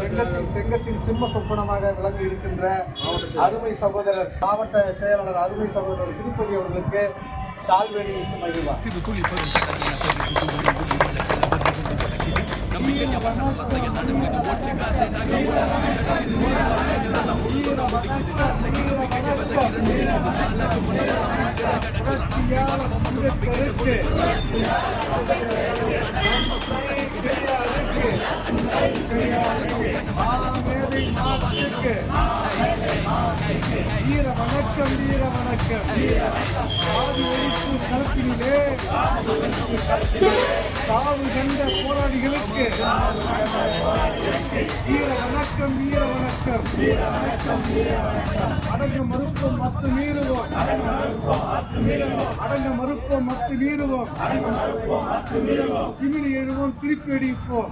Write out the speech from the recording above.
செங்கத்தின் சிம்ம சொப்பனமாக விளங்கி இருக்கின்ற அருமை சகோதரர் மாவட்ட செயலாளர் அருமை சகோதரர் திருப்பதி அவர்களுக்கு சால்வேணி மகிழ்வார். வீர வணக்கம், வீர வணக்கம். ஆதி ஒழிப்பு களத்திலே சாவு கண்ட போராளிகளுக்கு வீர வணக்கம், வீர வணக்கம். அடங்க மறுப்போம் மத்து மீறுவோம், அடங்க மறுப்போம் மத்து மீறுவோம், திமிரி எழுவோம் திருப்பி அடிப்போம்.